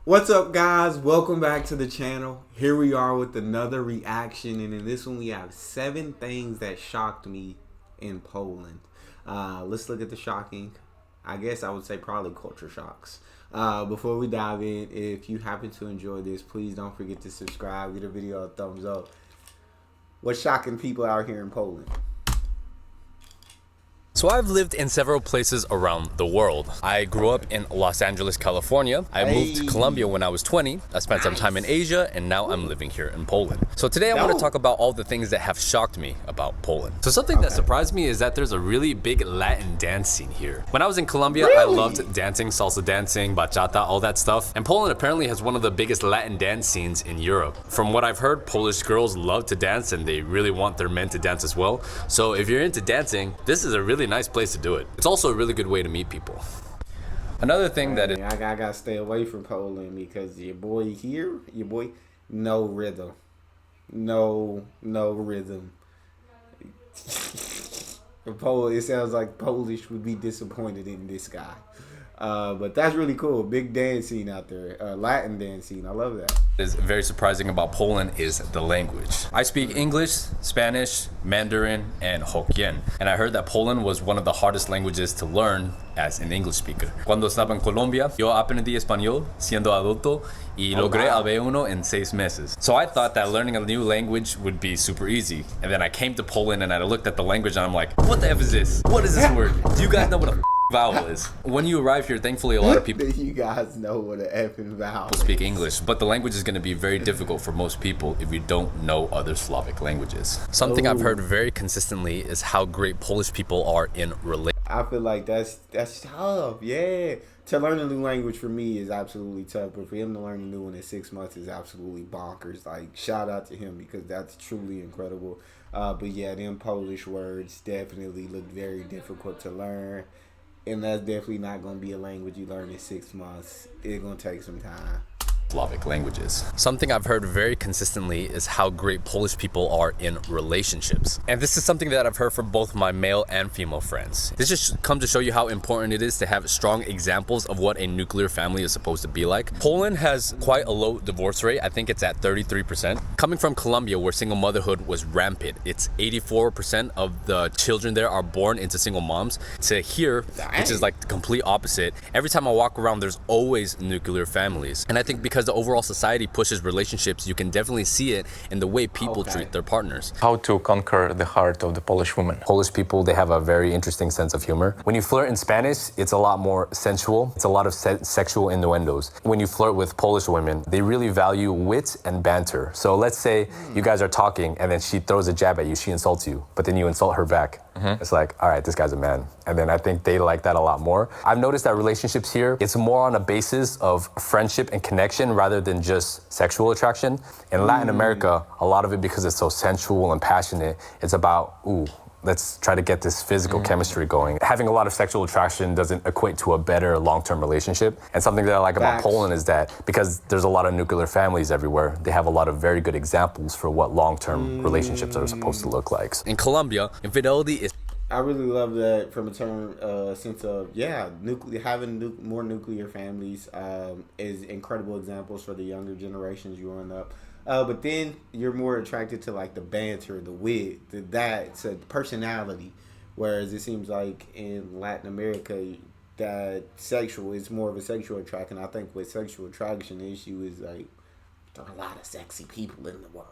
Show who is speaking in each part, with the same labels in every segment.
Speaker 1: What's up, guys? Welcome back to the channel. Here we are with another reaction, and in this one we have 7 things that shocked me in Poland. Let's look at the shocking. I guess I would say probably culture shocks. Before we dive in, if you happen to enjoy this, please don't forget to subscribe, give the video a thumbs up. What's shocking people out here in Poland?
Speaker 2: So I've lived in several places around the world. I grew up in Los Angeles, California. I moved to Colombia when I was 20. I spent some time in Asia, and now I'm living here in Poland. So today I want to talk about all the things that have shocked me about Poland. So something that surprised me is that there's a really big Latin dance scene here. When I was in Colombia, I loved dancing, salsa dancing, bachata, all that stuff. And Poland apparently has one of the biggest Latin dance scenes in Europe. From what I've heard, Polish girls love to dance and they really want their men to dance as well. So if you're into dancing, this is a really nice place to do it. It's also a really good way to meet people. Another thing that is...
Speaker 1: I gotta stay away from Poland because your boy here, no rhythm. No rhythm. It sounds like Polish would be disappointed in this guy. But that's really cool. Big dance scene out there. Latin dance scene. I love that.
Speaker 2: What is very surprising about Poland is the language. I speak English, Spanish, Mandarin, and Hokkien. And I heard that Poland was one of the hardest languages to learn as an English speaker. Cuando estaba en Colombia, yo aprendí español siendo adulto y logré el B1 en 6 meses. So I thought that learning a new language would be super easy. And then I came to Poland and I looked at the language and I'm like, what the F is this? What is this word? Do you guys know what a vowel is? When you arrive here, thankfully a lot of people
Speaker 1: you guys know what an effing vowel is.
Speaker 2: Speak English, but the language is going to be very difficult for most people if you don't know other Slavic languages. Something I've heard very consistently is how great Polish people are in relationships.
Speaker 1: I feel like that's tough. Yeah, to learn a new language for me is absolutely tough, but for him to learn a new one in 6 months is absolutely bonkers. Like, shout out to him because that's truly incredible. But yeah, them Polish words definitely look very difficult to learn. And that's definitely not going to be a language you learn in 6 months. It's going to take some time.
Speaker 2: Slavic languages. Something I've heard very consistently is how great Polish people are in relationships. And this is something that I've heard from both my male and female friends. This just comes to show you how important it is to have strong examples of what a nuclear family is supposed to be like. Poland has quite a low divorce rate. I think it's at 33%. Coming from Colombia, where single motherhood was rampant, it's 84% of the children there are born into single moms, to here, which is like the complete opposite. Every time I walk around, there's always nuclear families. And I think because the overall society pushes relationships, you can definitely see it in the way people treat their partners.
Speaker 3: How to conquer the heart of the Polish woman.
Speaker 2: Polish people, they have a very interesting sense of humor. When you flirt in Spanish, it's a lot more sensual. It's a lot of sexual innuendos. When you flirt with Polish women, they really value wit and banter. So let's say you guys are talking and then she throws a jab at you, she insults you, but then you insult her back. It's like, all right, this guy's a man. And then I think they like that a lot more. I've noticed that relationships here, it's more on a basis of friendship and connection rather than just sexual attraction. In Latin America, a lot of it, because it's so sensual and passionate, it's about, ooh, let's try to get this physical chemistry going. Having a lot of sexual attraction doesn't equate to a better long-term relationship. And something that I like about Poland is that because there's a lot of nuclear families everywhere, they have a lot of very good examples for what long-term relationships are supposed to look like. In Colombia, infidelity is...
Speaker 1: I really love that from a sense of, having more nuclear families is incredible examples for the younger generations growing up. But then you're more attracted to like the banter, the wit, it's a personality. Whereas it seems like in Latin America, that sexual is more of a sexual attraction. I think with sexual attraction, the issue is like there are a lot of sexy people in the world.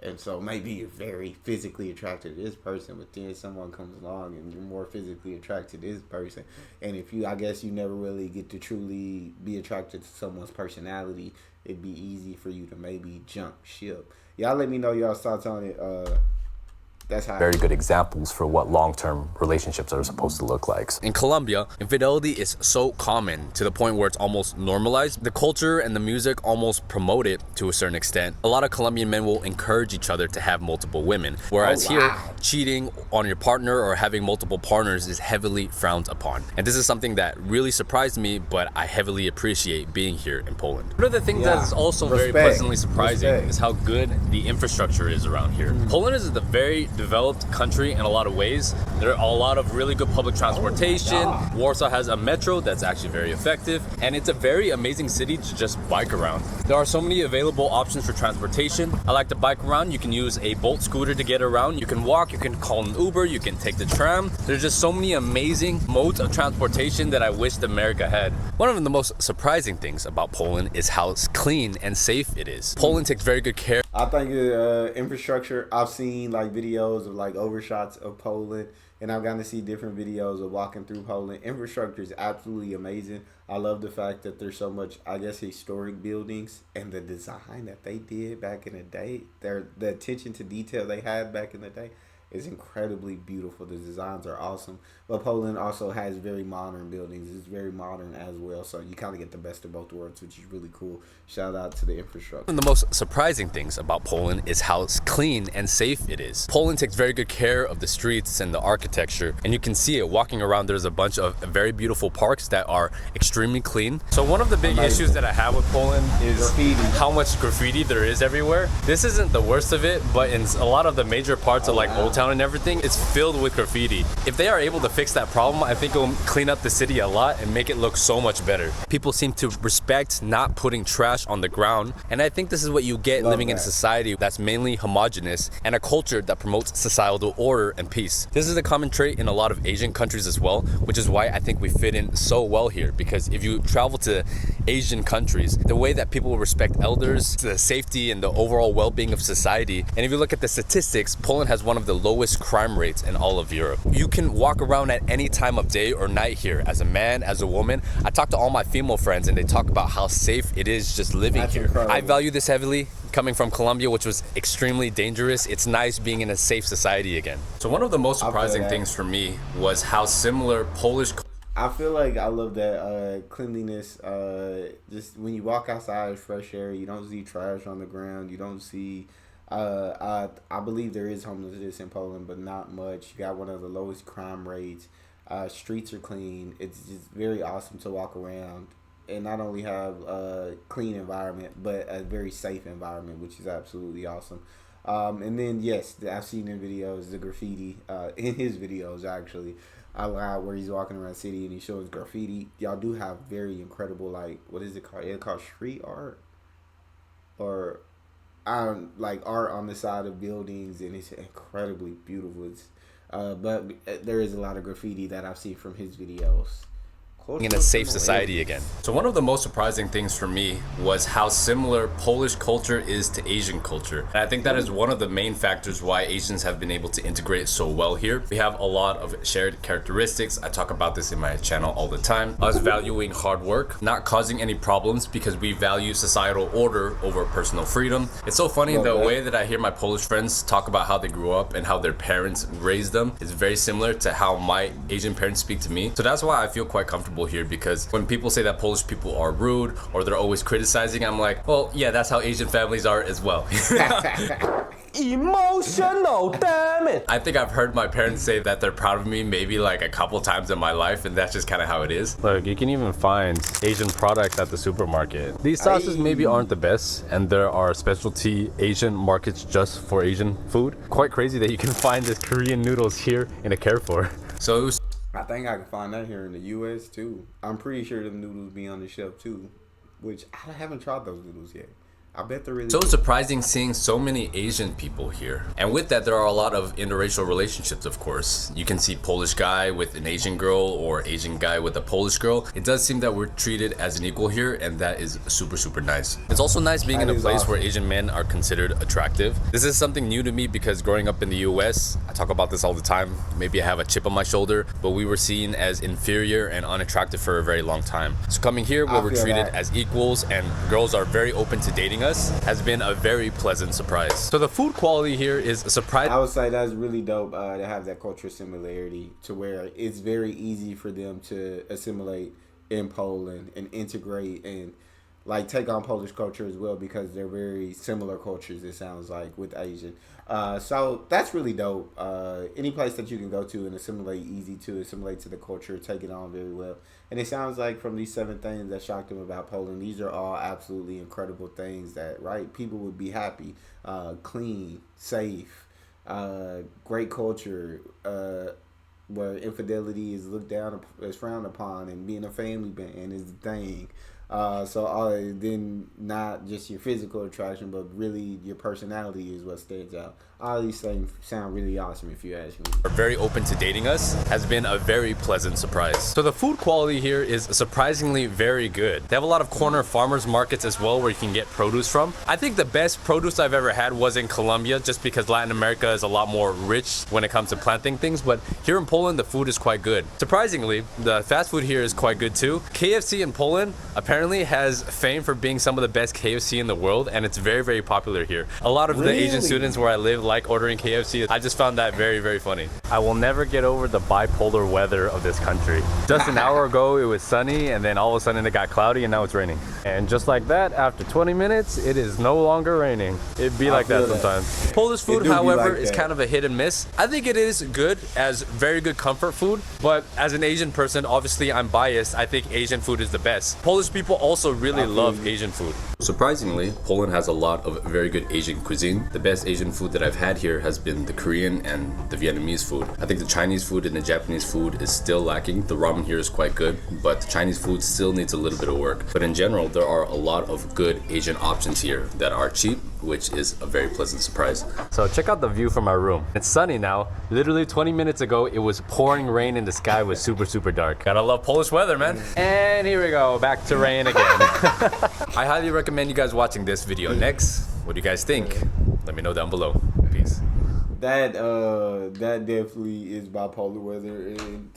Speaker 1: And so maybe you're very physically attracted to this person, but then someone comes along and you're more physically attracted to this person. And if I guess you never really get to truly be attracted to someone's personality, it'd be easy for you to maybe jump ship. Y'all let me know y'all's thoughts on it. That's how
Speaker 2: very good examples for what long-term relationships are supposed to look like. In Colombia, infidelity is so common to the point where it's almost normalized. The culture and the music almost promote it to a certain extent. A lot of Colombian men will encourage each other to have multiple women, whereas here, cheating on your partner or having multiple partners is heavily frowned upon. And this is something that really surprised me, but I heavily appreciate being here in Poland. One of the things that is also very pleasantly surprising is how good the infrastructure is around here. Poland is a very developed country in a lot of ways. There are a lot of really good public transportation. Warsaw has a metro that's actually very effective, and it's a very amazing city to just bike around. There are so many available options for transportation. I like to bike around. You can use a Bolt scooter to get around. You can walk, you can call an Uber, you can take the tram. There's just so many amazing modes of transportation that I wished America had. One of the most surprising things about Poland is how clean and safe it is. Poland takes very good care.
Speaker 1: I think infrastructure, I've seen like videos of like overshots of Poland, and I've gotten to see different videos of walking through Poland. Infrastructure is absolutely amazing. I love the fact that there's so much, I guess, historic buildings, and the design that they did back in the day, the attention to detail they had back in the day is incredibly beautiful. The designs are awesome. But Poland also has very modern buildings. It's very modern as well. So you kind of get the best of both worlds, which is really cool. Shout out to the infrastructure.
Speaker 2: One of the most surprising things about Poland is how clean and safe it is. Poland takes very good care of the streets and the architecture, and you can see it walking around. There's a bunch of very beautiful parks that are extremely clean. So one of the big issues that I have with Poland is how much graffiti there is everywhere. This isn't the worst of it, but in a lot of the major parts of like Old Town and everything, it's filled with graffiti. If they are able to fix that problem, I think it will clean up the city a lot and make it look so much better. People seem to respect not putting trash on the ground, and I think this is what you get living in a society that's mainly homogenous and a culture that promotes societal order and peace. This is a common trait in a lot of Asian countries as well, which is why I think we fit in so well here, because if you travel to Asian countries, the way that people respect elders, the safety and the overall well-being of society, and if you look at the statistics, Poland has one of the lowest crime rates in all of Europe. You can walk around at any time of day or night here as a man, as a woman. I talk to all my female friends and they talk about how safe it is just living here. Incredible. I value this heavily. Coming from Colombia, which was extremely dangerous, it's nice being in a safe society again. So one of the most surprising things for me was how similar Polish...
Speaker 1: I feel like I love that cleanliness. Just when you walk outside, it's fresh air. You don't see trash on the ground. You don't see... I believe there is homelessness in Poland, but not much. You got one of the lowest crime rates. Streets are clean. It's just very awesome to walk around and not only have a clean environment, but a very safe environment, which is absolutely awesome. And then, yes, I've seen in videos the graffiti, in his videos, actually, a lot where he's walking around the city and he shows graffiti. Y'all do have very incredible, like, what is it called? It's called street art? Or... like art on the side of buildings, and it's incredibly beautiful. It's, but there is a lot of graffiti that I've seen from his videos.
Speaker 2: In a safe society again. So one of the most surprising things for me was how similar Polish culture is to Asian culture. And I think that is one of the main factors why Asians have been able to integrate so well here. We have a lot of shared characteristics. I talk about this in my channel all the time. Us valuing hard work, not causing any problems because we value societal order over personal freedom. It's so funny the way that I hear my Polish friends talk about how they grew up and how their parents raised them is very similar to how my Asian parents speak to me. So that's why I feel quite comfortable here, because when people say that Polish people are rude or they're always criticizing, I'm like, well, yeah, that's how Asian families are as well. Emotional, damn it. I think I've heard my parents say that they're proud of me maybe like a couple times in my life, and that's just kind of how it is. Look, you can even find Asian products at the supermarket. These sauces maybe aren't the best, and there are specialty Asian markets just for Asian food. Quite crazy that you can find this Korean noodles here in a Carrefour. So it was...
Speaker 1: I think I can find that here in the U.S. too. I'm pretty sure them noodles be on the shelf too, which I haven't tried those noodles yet. I bet they're really
Speaker 2: so surprising seeing so many Asian people here. And with that, there are a lot of interracial relationships, of course. You can see Polish guy with an Asian girl or Asian guy with a Polish girl. It does seem that we're treated as an equal here, and that is super, super nice. It's also nice being in a place where Asian men are considered attractive. This is something new to me because growing up in the US, I talk about this all the time. Maybe I have a chip on my shoulder, but we were seen as inferior and unattractive for a very long time. So coming here where we're treated as equals and girls are very open to dating us has been a very pleasant surprise. So the food quality here is a surprise.
Speaker 1: I would say that's really dope to have that cultural similarity to where it's very easy for them to assimilate in Poland and integrate and like take on Polish culture as well, because they're very similar cultures, it sounds like, with Asian. So that's really dope. Any place that you can go to and assimilate, easy to assimilate to the culture, take it on very well. And it sounds like from these 7 things that shocked them about Poland, these are all absolutely incredible things that, right, people would be happy. Clean, safe, great culture, where infidelity is looked down, is frowned upon, and being a family band is the thing. Then not just your physical attraction, but really your personality is what stands out. All these things sound really awesome if you ask me.
Speaker 2: Are very open to dating us has been a very pleasant surprise. So the food quality here is surprisingly very good. They have a lot of corner farmers markets as well where you can get produce from. I think the best produce I've ever had was in Colombia, just because Latin America is a lot more rich when it comes to planting things, but here in Poland the food is quite good. Surprisingly, the fast food here is quite good too. KFC in Poland apparently has fame for being some of the best KFC in the world, and it's very, very popular here. A lot of the Asian students where I live like ordering KFC. I just found that very, very funny. I will never get over the bipolar weather of this country. Just an hour ago it was sunny, and then all of a sudden it got cloudy, and now it's raining. And just like that, after 20 minutes it is no longer raining. It'd be like that sometimes. Polish food, however, is kind of a hit and miss. I think it is good as very good comfort food, but as an Asian person, obviously I'm biased. I think Asian food is the best. Polish people also really love Asian food. Surprisingly, Poland has a lot of very good Asian cuisine. The best Asian food that I've had here has been the Korean and the Vietnamese food. I think the Chinese food and the Japanese food is still lacking. The ramen here is quite good, but the Chinese food still needs a little bit of work. But in general, there are a lot of good Asian options here that are cheap, which is a very pleasant surprise. So check out the view from our room. It's sunny now. Literally 20 minutes ago, it was pouring rain and the sky was super, super dark. Gotta love Polish weather, man. And here we go, back to rain again. I highly recommend you guys watching this video next. What do you guys think? Let me know down below. Peace.
Speaker 1: That definitely is bipolar weather, and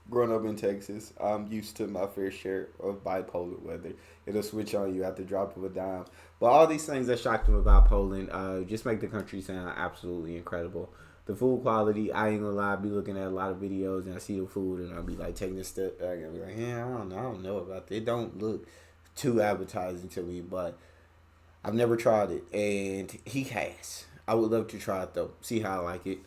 Speaker 1: growing up in Texas, I'm used to my fair share of bipolar weather. It'll switch on you at the drop of a dime. But all these things that shocked me about Poland just make the country sound absolutely incredible. The food quality, I ain't gonna lie, I be looking at a lot of videos and I see the food and I'll be like taking a step back and be like, yeah, I don't know about that. It don't look too appetizing to me, but I've never tried it, and he has. I would love to try it though, see how I like it.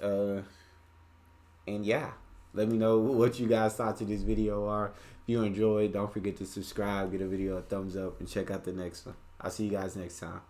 Speaker 1: And yeah, let me know what you guys thought of this video are. If you enjoyed, don't forget to subscribe, give the video a thumbs up, and check out the next one. I'll see you guys next time.